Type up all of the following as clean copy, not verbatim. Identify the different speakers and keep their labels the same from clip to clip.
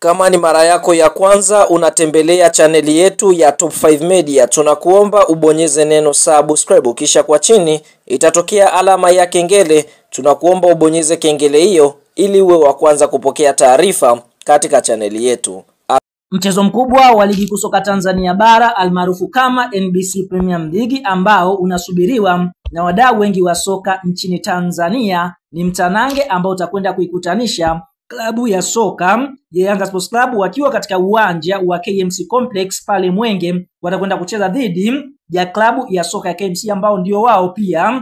Speaker 1: Kama ni mara yako ya kwanza unatembelea chaneli yetu ya Top 5 Media, tunakuomba ubonyeze neno subscribe, kisha kwa chini itatokea alama ya kengele. Tunakuomba ubonyeze kengele hiyo ili uwe wa kwanza kupokea taarifa katika chaneli yetu.
Speaker 2: Mchezo mkubwa wa ligi kuu soka Tanzania bara almaarufu kama NBC Premier League ambao unasubiriwa na wadau wengi wa soka nchini Tanzania ni mtanange ambao utakwenda kuikutanisha klabu ya soka ya Yanga Sports Club wakiwa katika uwanja wa KMC Complex pale Mwenge. Watakwenda kucheza dhidi ya klabu ya soka ya KMC ambao ndio wao pia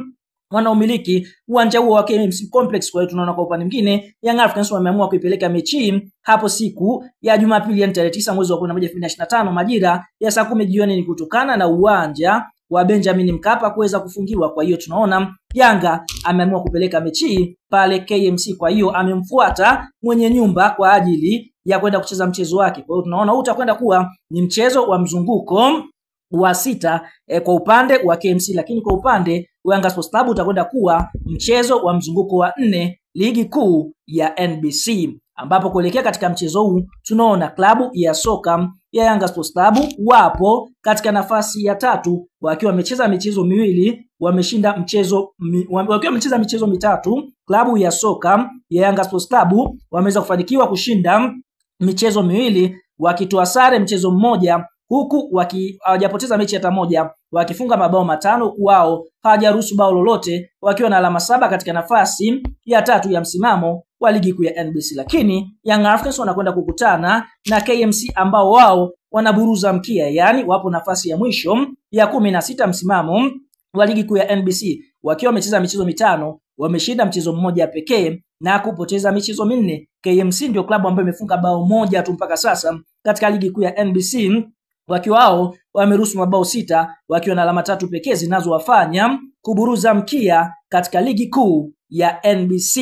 Speaker 2: wanaomiliki uwanja huo wa KMC Complex. Kwa hiyo tunaona kwa upande mwingine Young Africans wameamua kuipeleka mechi hapo siku ya Jumapili ya tarehe 9 mwezi wa 11 2025 majira ya saa 10 jioni, ni kutokana na uwanja wa Benjamin Mkapa kuweza kufungiwa. Kwa hiyo tunaona Yanga ameamua kupeleka mechi pale KMC, kwa hiyo amemfuata mwenye nyumba kwa ajili ya kwenda kucheza mchezo wake. Kwa hiyo tunaona utakwenda kuwa ni mchezo wa mzunguko wa 6 kwa upande wa KMC, lakini kwa upande wa Yanga Sports Club utakwenda kuwa mchezo wa mzunguko wa 4 ligi kuu ya NBC, ambapo kuelekea katika mchezo huu tunaona klabu ya soka ya Yanga Sports Club wapo katika nafasi ya 3 wakiwa wamecheza michezo miwili, wameshinda mchezo wakiwa wamecheza michezo mitatu. Klabu ya soka ya Yanga Sports Club wameweza kufanikiwa kushinda michezo miwili, wakitoa sare mchezo mmoja, huku hawajapoteza mechi hata moja, wakifunga mabao 5, wao hawajaruhusu bao lolote, wakiwa na alama 7 katika nafasi ya 3 ya msimamo wa ligi kuu ya NBC. Lakini Young Africans wanakwenda kukutana na KMC ambao wao wanaburuza mkia, yani wapo nafasi ya mwisho ya 16 msimamo wa ligi kuu ya NBC, wakiwa wamecheza michezo 5, wameshinda mchezo mmoja pekee na kupoteza michezo 4. KMC ndio klabu ambayo imefunga bao moja tu mpaka sasa katika ligi kuu ya NBC, wakiwa wao wameruhusu mabao 6, wakiwa na alama 3 pekee zinazowafanya kuburuza mkia katika ligi kuu ya NBC.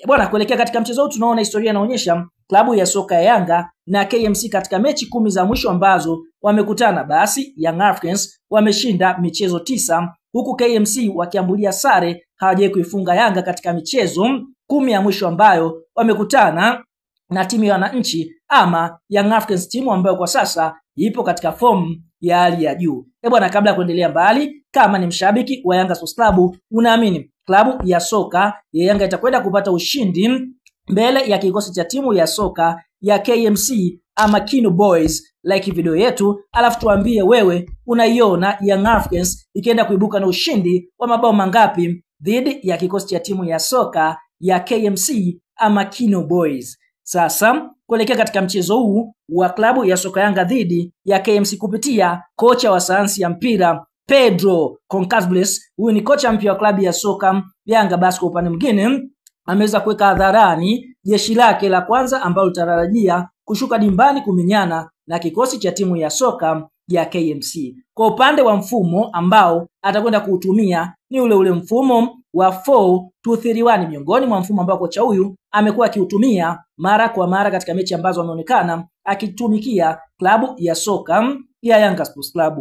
Speaker 2: Bwana, kuelekea katika mchezo huu tunaona historia inaonyesha klabu ya soka ya Yanga na KMC katika mechi 10 za mwisho ambazo wamekutana, basi Young Africans wameshinda michezo 9, huku KMC wakiambulia sare, hawajawahi kuifunga Yanga katika michezo 10 ya mwisho ambayo wamekutana na timu ya wananchi ama Young Africans, timu ambayo kwa sasa ipo katika form ya hali ya juu. Bwana, kabla ya kuendelea mbali, kama ni mshabiki wa Yanga Sports Club, unaamini klabu ya soka ya Yanga itakwenda kupata ushindi mbele ya kikosi cha timu ya soka ya KMC ama Kino Boys? Like video yetu, alafu tuambie wewe unaiona Young Africans ikienda kuibuka na ushindi wa mabao mangapi dhidi ya kikosi cha timu ya soka ya KMC ama Kino Boys. Sasa kuelekea katika mchezo huu wa klabu ya soka Yanga dhidi ya KMC kupitia kocha wa sayansi ya mpira Pedro Concalves, huyu ni kocha mpya wa klabu ya soka Yanga, basi kwa upande mwingine ameweza kuweka hadharani jeshi lake la kwanza ambalo litarajia kushuka dimbani kumenyana na kikosi cha timu ya soka ya KMC. Kwa upande wa mfumo ambao atakwenda kuutumia ni ule mfumo wa 4-2-3-1, miongoni mwa mfumo ambao kocha huyu amekuwa akiutumia mara kwa mara katika mechi ambazo ameonekana akitumikia klabu ya soka ya Yanga Sports Club.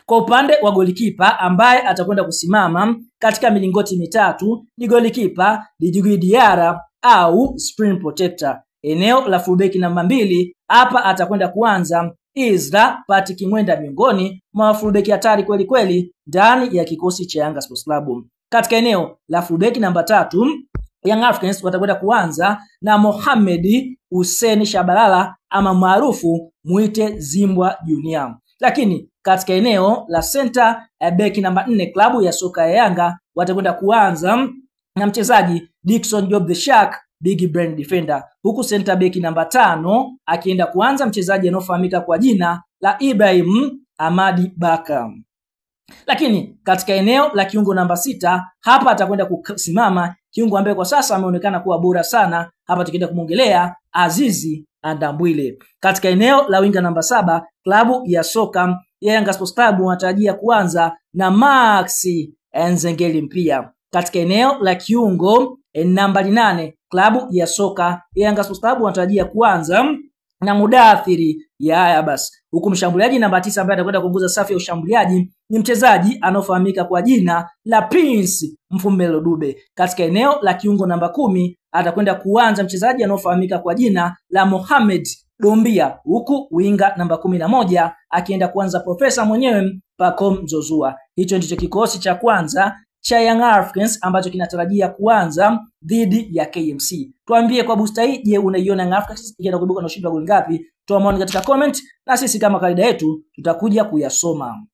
Speaker 2: Kwa upande wa golikipa ambaye atakwenda kusimama katika milingoti mitatu ni golikipa Djigui Diarra au Screen Protector. Eneo la fullback namba 2 hapa atakwenda kuanza Isra Patrick Mwenda, miongoni mwa fullback hatari kweli kweli ndani ya kikosi cha Yanga Sports Club. Katika eneo la fullback namba 3 Young Africans watakwenda kuanza na Mohamed Hussein Shabalala ama maarufu muite Zimbwa Junior. Lakini katika eneo la center back namba 4 klabu ya soka ya Yanga watakwenda kuanza na mchezaji Dickson Job the Shark Big Brain Defender, huku center back namba 5 akienda kuanza mchezaji anofahamika kwa jina la Ibrahim Ahmadi Baka. Lakini katika eneo la kiungo namba 6 hapa atakwenda kusimama kiungo ambaye kwa sasa ameonekana kuwa bora sana, hapa tukienda kumongelea Azizi Andambwile. Katika eneo la winga namba 7 klabu ya soka ya Yanga Sports Club wanatarajia kuanza na Maxi Nzengeli Mpia. Katika eneo la kiungo namba 8 klabu ya soka ya Yanga Sports Club wanatarajia kuanza na Mudathiri Yahya basi. Huku mshambuliaji namba 9 ambaye atakwenda kuongoza safu ya ushambuliaji ni mchezaji anaofahamika kwa jina la Prince Mfumelo Dube. Katika eneo la kiungo namba 10 atakwenda kuanza mchezaji anaofahamika kwa jina la Mohamed Dombia, huku winga namba 11 akienda kuanza profesa mwenyewe Pacome Zouzoua. Hicho ndicho kikosi cha kwanza cha Young Africans ambacho kinatarajia kuanza dhidi ya KMC. Tuambie kwa booster hii, je, unaiona Young Africans ikienda kuibuka na ushindi wa goli ngapi? Toa maoni katika comment na sisi kama kawaida yetu tutakuja kuyasoma.